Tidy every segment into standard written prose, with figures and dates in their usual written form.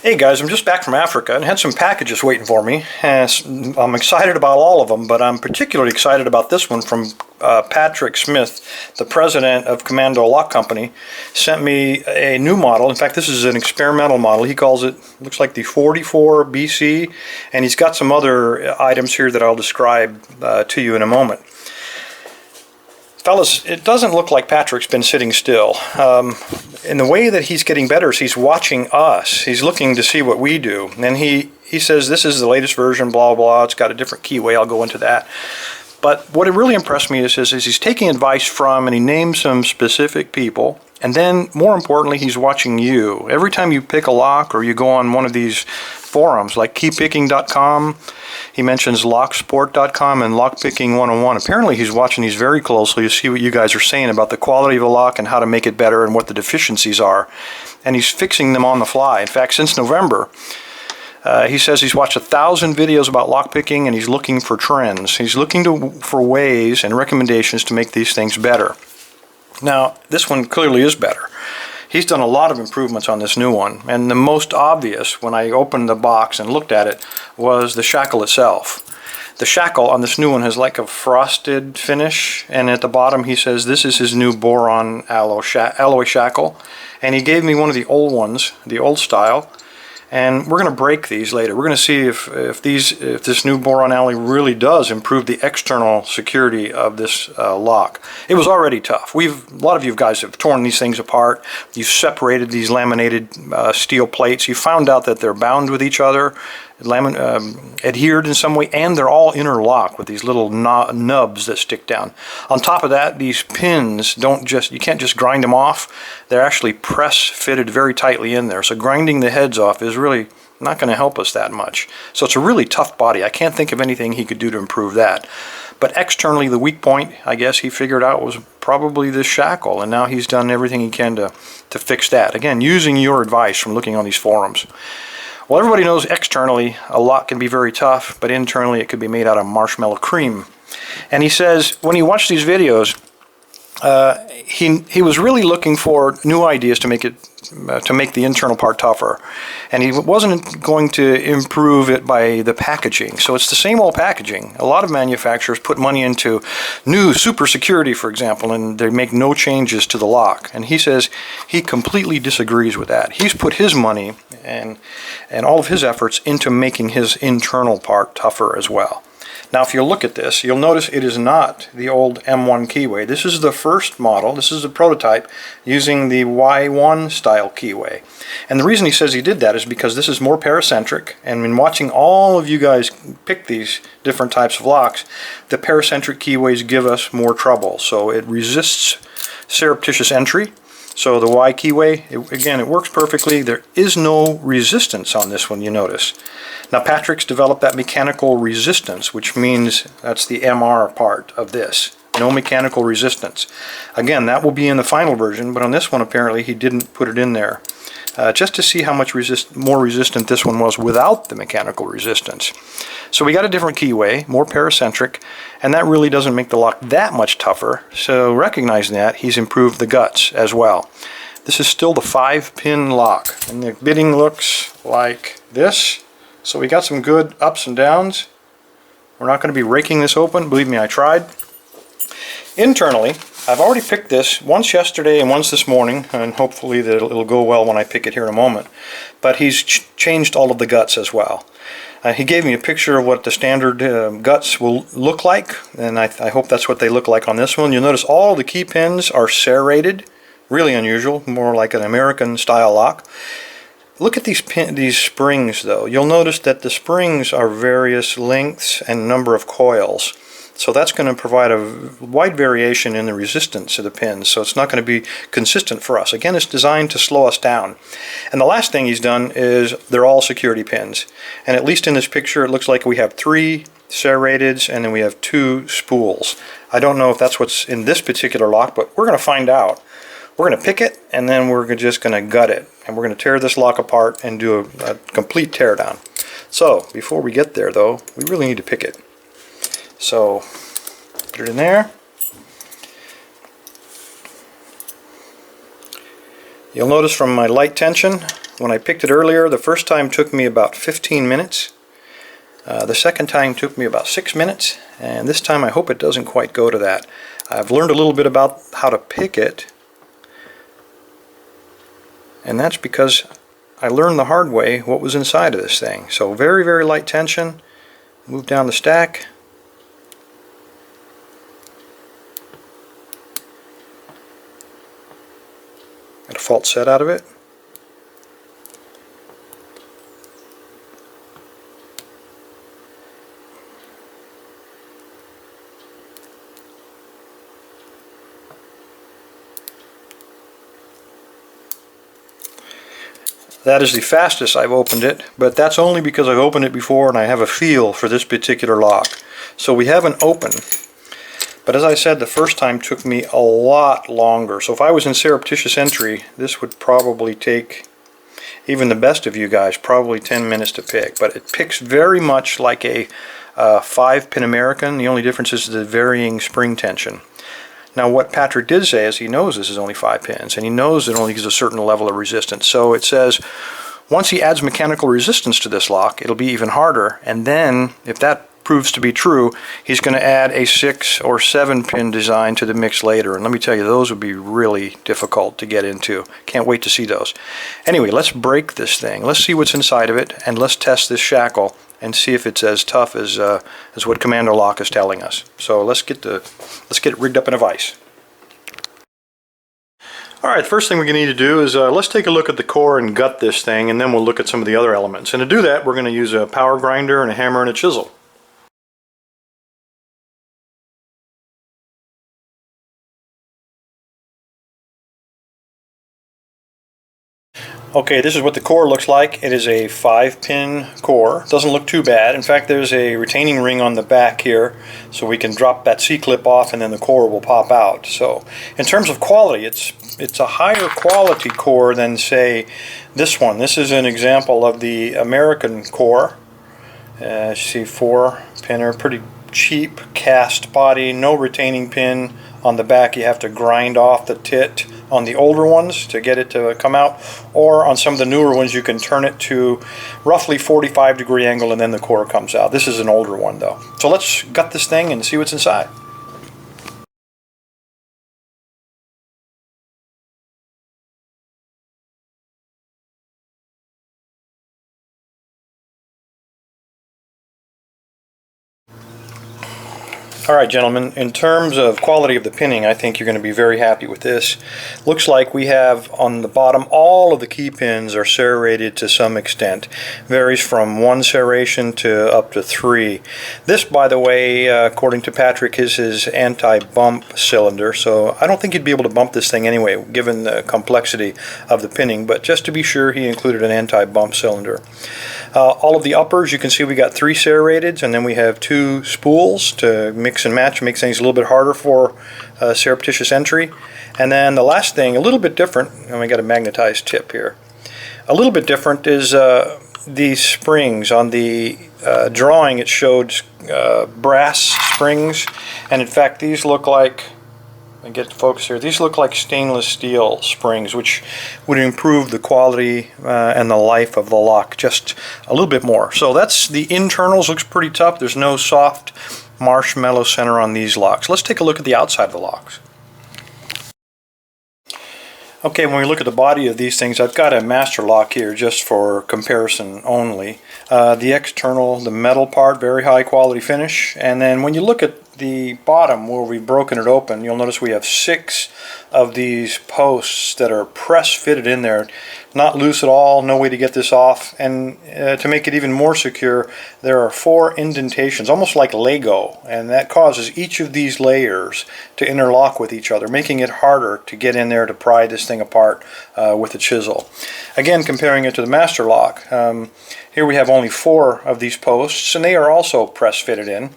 Hey guys, I'm just back from Africa and had some packages waiting for me. And I'm excited about all of them, but I'm particularly excited about this one from Patrick Smith, the president of Commando Lock Company. Sent me a new model. In fact, this is an experimental model. He calls it, looks like the 44 BC, and he's got some other items here that I'll describe to you in a moment. Fellas, it doesn't look like Patrick's been sitting still. In the way that he's getting better is he's watching us. He's looking to see what we do. And he says this is the latest version, blah, blah, it's got a different keyway. I'll go into that. But what really impressed me is he's taking advice from, and he names some specific people. And then, more importantly, he's watching you. Every time you pick a lock or you go on one of these forums like keypicking.com, he mentions locksport.com and lockpicking 101. Apparently he's watching these very closely to see what you guys are saying about the quality of a lock and how to make it better and what the deficiencies are. And he's fixing them on the fly. In fact, since November, he says he's watched 1,000 videos about lockpicking and he's looking for trends. He's looking for ways and recommendations to make these things better. Now, this one clearly is better. He's done a lot of improvements on this new one, and the most obvious when I opened the box and looked at it was the shackle itself. The shackle on this new one has like a frosted finish, and at the bottom he says this is his new boron alloy shackle, and he gave me one of the old ones, the old style. And we're going to break these later. We're going to see if this new boron alloy really does improve the external security of this lock. It was already tough. A lot of you guys have torn these things apart. You've separated these laminated steel plates. You found out that they're bound with each other, adhered in some way, and they're all interlocked with these little nubs that stick down. On top of that, these pins you can't just grind them off. They're actually press fitted very tightly in there. So grinding the heads off is really not going to help us that much. So it's a really tough body. I can't think of anything he could do to improve that. But externally, the weak point, I guess he figured out, was probably this shackle, and now he's done everything he can to fix that. Again, using your advice from looking on these forums. Well, everybody knows externally a lock can be very tough, but internally it could be made out of marshmallow cream. And he says when he watched these videos, he was really looking for new ideas to make the internal part tougher, and he wasn't going to improve it by the packaging. So it's the same old packaging. A lot of manufacturers put money into new super security, for example, and they make no changes to the lock. And he says he completely disagrees with that. He's put his money and all of his efforts into making his internal part tougher as well. Now, if you look at this, you'll notice it is not the old M1 keyway. This is the first model. This is a prototype using the Y1 style keyway. And the reason he says he did that is because this is more paracentric. And in watching all of you guys pick these different types of locks, the paracentric keyways give us more trouble. So it resists surreptitious entry. So the Y keyway, again, it works perfectly. There is no resistance on this one, you notice. Now Patrick's developed that mechanical resistance, which means that's the MR part of this. No mechanical resistance. Again, that will be in the final version, but on this one apparently he didn't put it in there. Just to see how much more resistant this one was without the mechanical resistance. So we got a different keyway, more paracentric, and that really doesn't make the lock that much tougher. So recognizing that, he's improved the guts as well. This is still the 5-pin lock, and the bitting looks like this. So we got some good ups and downs. We're not going to be raking this open. Believe me, I tried. Internally, I've already picked this once yesterday and once this morning, and hopefully that it'll go well when I pick it here in a moment. But he's changed all of the guts as well. He gave me a picture of what the standard guts will look like, and I hope that's what they look like on this one. You'll notice all the key pins are serrated, really unusual, more like an American style lock. Look at these springs though. You'll notice that the springs are various lengths and number of coils. So that's going to provide a wide variation in the resistance of the pins, so it's not going to be consistent for us. Again, it's designed to slow us down. And the last thing he's done is they're all security pins. And at least in this picture it looks like we have 3 serrateds and then we have 2 spools. I don't know if that's what's in this particular lock, but we're going to find out. We're going to pick it and then we're just going to gut it. And we're going to tear this lock apart and do a complete teardown. So before we get there though, we really need to pick it. So put it in there. You'll notice from my light tension, When I picked it earlier, the first time took me about 15 minutes. The second time took me about 6 minutes, and this time I hope it doesn't quite go to that. I've learned a little bit about how to pick it, and that's because I learned the hard way what was inside of this thing. So very, very light tension. Move down the stack. Got a false set out of it. That is the fastest I've opened it, but that's only because I've opened it before and I have a feel for this particular lock. So we have an open, but as I said, the first time took me a lot longer. So if I was in surreptitious entry, this would probably take, even the best of you guys, probably 10 minutes to pick. But it picks very much like a 5-pin American. The only difference is the varying spring tension. Now what Patrick did say is he knows this is only 5 pins, and he knows it only gives a certain level of resistance. So it says once he adds mechanical resistance to this lock, it'll be even harder, and then if that proves to be true, he's going to add a 6 or 7 pin design to the mix later. And let me tell you, those would be really difficult to get into. Can't wait to see those. Anyway, let's break this thing. Let's see what's inside of it, and let's test this shackle and see if it's as tough as what Commando Lock is telling us. So let's get it rigged up in a vise. Alright, the first thing we're going to need to do is let's take a look at the core and gut this thing, and then we'll look at some of the other elements. And to do that, we're going to use a power grinder and a hammer and a chisel. Okay, this is what the core looks like. It is a 5-pin core. Doesn't look too bad. In fact, there's a retaining ring on the back here, so we can drop that C-clip off and then the core will pop out. So in terms of quality, it's a higher quality core than, say, this one. This is an example of the American core. You see, 4-pinner, pretty cheap cast body, no retaining pin on the back. You have to grind off the tit on the older ones to get it to come out, or on some of the newer ones you can turn it to roughly 45-degree angle and then the core comes out. This is an older one though. So let's gut this thing and see what's inside. Alright gentlemen, in terms of quality of the pinning, I think you're going to be very happy with this. Looks like we have on the bottom, all of the key pins are serrated to some extent. Varies from 1 serration to up to 3. This, by the way, according to Patrick, is his anti-bump cylinder, so I don't think you'd be able to bump this thing anyway, given the complexity of the pinning, but just to be sure, he included an anti-bump cylinder. All of the uppers, you can see we got 3 serrateds, and then we have 2 spools to mix and match, makes things a little bit harder for surreptitious entry. And then the last thing, a little bit different, and we got a magnetized tip here. A little bit different is these springs. On the drawing it showed brass springs, and in fact these look like, and get the focus here, these look like stainless steel springs, which would improve the quality and the life of the lock just a little bit more. So that's the internals. Looks pretty tough. There's no soft marshmallow center on these locks. Let's take a look at the outside of the locks. Okay, when we look at the body of these things, I've got a master lock here just for comparison only. The external, the metal part, very high quality finish, and then when you look at the bottom where we've broken it open, you'll notice we have 6 of these posts that are press fitted in there. Not loose at all, no way to get this off, and to make it even more secure, there are 4 indentations, almost like Lego, and that causes each of these layers to interlock with each other, making it harder to get in there to pry this thing apart with a chisel. Again, comparing it to the master lock, here we have only 4 of these posts, and they are also press fitted in.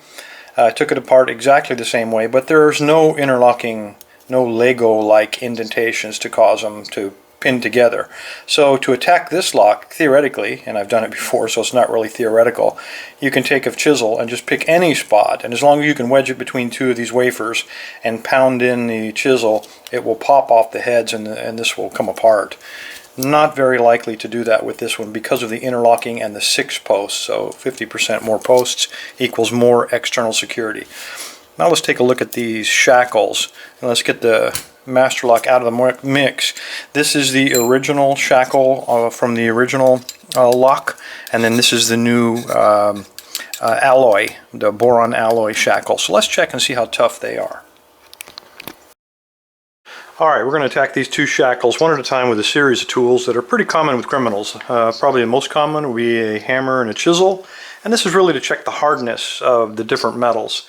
I took it apart exactly the same way, but there's no interlocking, no Lego-like indentations to cause them to pin together. So to attack this lock, theoretically, and I've done it before so it's not really theoretical, you can take a chisel and just pick any spot, and as long as you can wedge it between 2 of these wafers and pound in the chisel, it will pop off the heads and this will come apart. Not very likely to do that with this one because of the interlocking and the 6 posts. So 50% more posts equals more external security. Now let's take a look at these shackles, and let's get the master lock out of the mix. This is the original shackle from the original lock, and then this is the new alloy, the boron alloy shackle. So let's check and see how tough they are. Alright, we're going to attack these two shackles one at a time with a series of tools that are pretty common with criminals. Probably the most common would be a hammer and a chisel, and this is really to check the hardness of the different metals.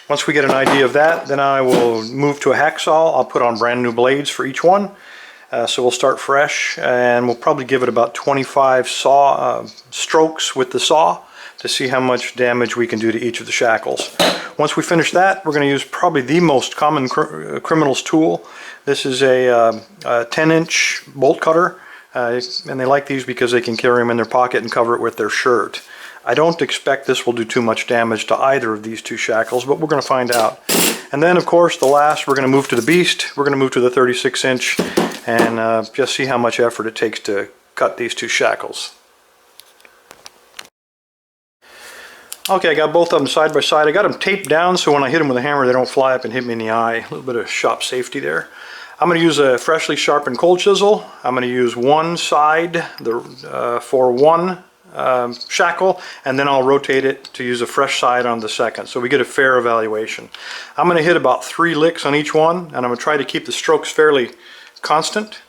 Once we get an idea of that, then I will move to a hacksaw. I'll put on brand new blades for each one. So we'll start fresh, and we'll probably give it about 25 strokes with the saw to see how much damage we can do to each of the shackles. Once we finish that, we're going to use probably the most common criminal's tool. This is a 10-inch bolt cutter, and they like these because they can carry them in their pocket and cover it with their shirt. I don't expect this will do too much damage to either of these two shackles, but we're going to find out. And then, of course, the last, we're going to move to the beast. We're going to move to the 36-inch and just see how much effort it takes to cut these two shackles. Okay, I got both of them side by side. I got them taped down so when I hit them with a hammer they don't fly up and hit me in the eye. A little bit of shop safety there. I'm going to use a freshly sharpened cold chisel. I'm going to use one side for one shackle, and then I'll rotate it to use a fresh side on the second, so we get a fair evaluation. I'm going to hit about 3 licks on each one, and I'm going to try to keep the strokes fairly constant.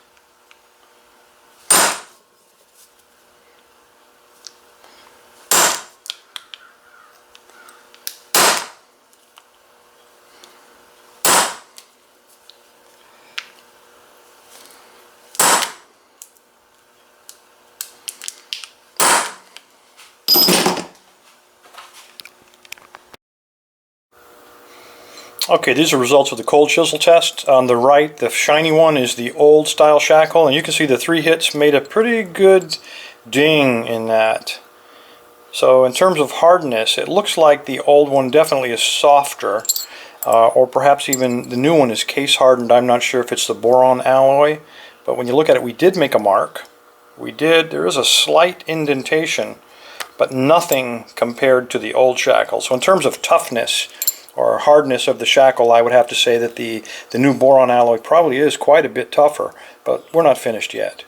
Okay, these are results of the cold chisel test. On the right, the shiny one is the old style shackle, and you can see the 3 hits made a pretty good ding in that. So in terms of hardness, it looks like the old one definitely is softer, or perhaps even the new one is case hardened. I'm not sure if it's the boron alloy, but when you look at it, we did make a mark. There is a slight indentation, but nothing compared to the old shackle. So in terms of toughness or hardness of the shackle, I would have to say that the new boron alloy probably is quite a bit tougher, but we're not finished yet.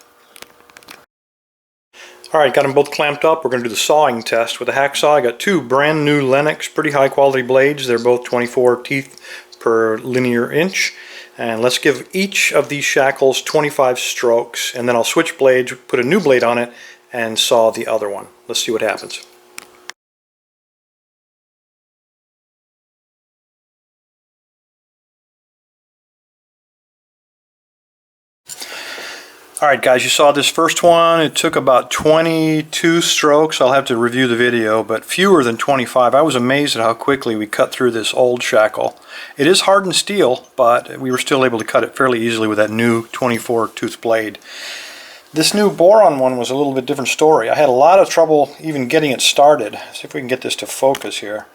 Alright, got them both clamped up. We're going to do the sawing test with a hacksaw. I got 2 brand new Lennox, pretty high quality blades. They're both 24 teeth per linear inch. And let's give each of these shackles 25 strokes, and then I'll switch blades, put a new blade on it, and saw the other one. Let's see what happens. Alright guys, you saw this first one. It took about 22 strokes. I'll have to review the video, but fewer than 25. I was amazed at how quickly we cut through this old shackle. It is hardened steel, but we were still able to cut it fairly easily with that new 24 tooth blade. This new boron one was a little bit different story. I had a lot of trouble even getting it started. See if we can get this to focus here.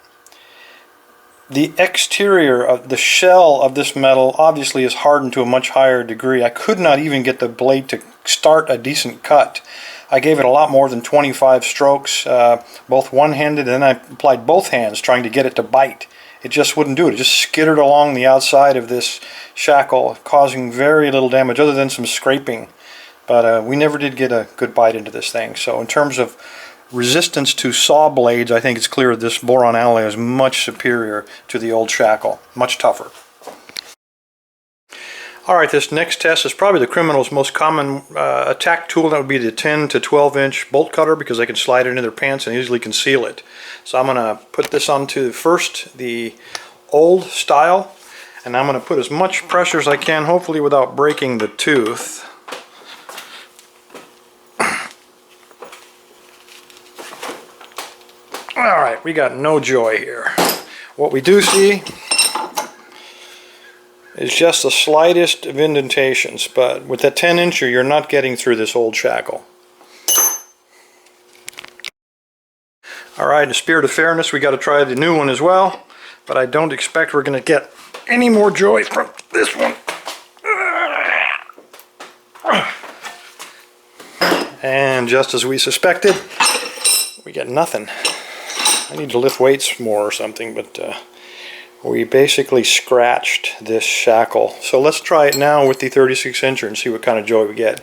The exterior of the shell of this metal obviously is hardened to a much higher degree. I could not even get the blade to start a decent cut. I gave it a lot more than 25 strokes, both one-handed, and then I applied both hands trying to get it to bite. It just wouldn't do it. It just skittered along the outside of this shackle, causing very little damage other than some scraping. But we never did get a good bite into this thing. So in terms of resistance to saw blades, I think it's clear this boron alloy is much superior to the old shackle, much tougher. Alright, this next test is probably the criminal's most common attack tool. That would be the 10 to 12 inch bolt cutter, because they can slide it into their pants and easily conceal it. So I'm going to put this onto first the old style, and I'm going to put as much pressure as I can, hopefully without breaking the tooth. Alright, we got no joy here. What we do see is just the slightest of indentations, but with that 10-incher you're not getting through this old shackle. Alright, in the spirit of fairness, we got to try the new one as well, but I don't expect we're going to get any more joy from this one. And just as we suspected, we get nothing. I need to lift weights more or something, but we basically scratched this shackle. So let's try it now with the 36-incher and see what kind of joy we get.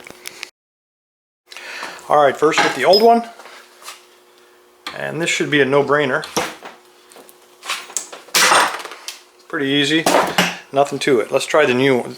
Alright, first with the old one. And this should be a no-brainer. Pretty easy. Nothing to it. Let's try the new one.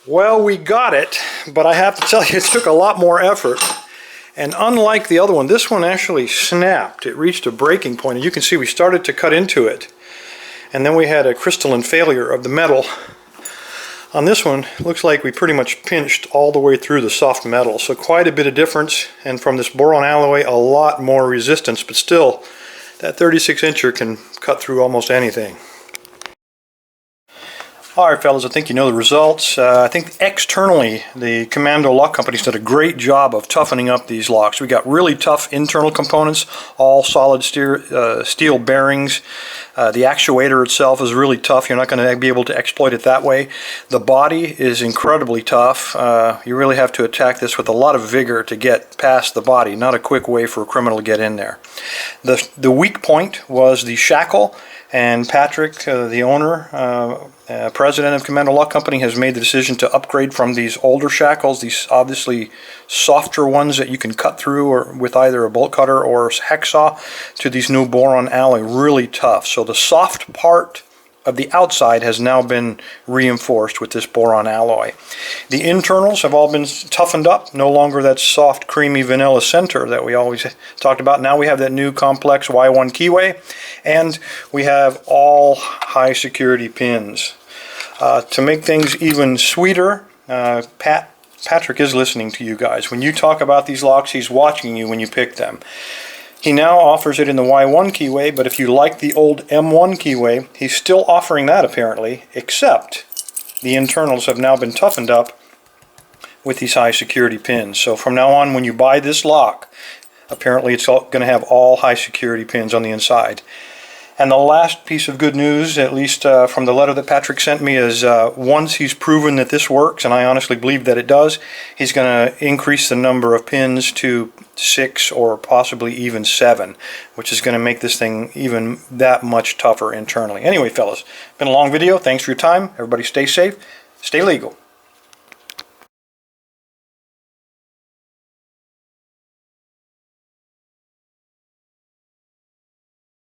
Well, we got it, but I have to tell you, it took a lot more effort. And unlike the other one, this one actually snapped. It reached a breaking point, and you can see we started to cut into it. And then we had a crystalline failure of the metal. On this one, it looks like we pretty much pinched all the way through the soft metal. So quite a bit of difference, and from this boron alloy, a lot more resistance, but still, that 36-incher can cut through almost anything. Alright fellas, I think you know the results. I think externally the Commando Lock Company's did a great job of toughening up these locks. We got really tough internal components, all solid steel bearings. The actuator itself is really tough. You're not going to be able to exploit it that way. The body is incredibly tough. You really have to attack this with a lot of vigor to get past the body. Not a quick way for a criminal to get in there. The weak point was the shackle, and Patrick, the owner, president of Commando Lock Company, has made the decision to upgrade from these older shackles, these obviously softer ones that you can cut through or with either a bolt cutter or a hacksaw, to these new boron alloy, really tough. So the soft part of the outside has now been reinforced with this boron alloy. The internals have all been toughened up, no longer that soft creamy vanilla center that we always talked about. Now we have that new complex Y1 keyway, and we have all high security pins. To make things even sweeter, Patrick is listening to you guys. When you talk about these locks, he's watching you when you pick them. He now offers it in the Y1 keyway, but if you like the old M1 keyway, he's still offering that apparently, except the internals have now been toughened up with these high security pins. So from now on, when you buy this lock, apparently it's going to have all high security pins on the inside. And the last piece of good news, at least from the letter that Patrick sent me, is once he's proven that this works, and I honestly believe that it does, he's going to increase the number of pins to 6 or possibly even 7, which is going to make this thing even that much tougher internally. Anyway, fellas, been a long video. Thanks for your time. Everybody stay safe, stay legal.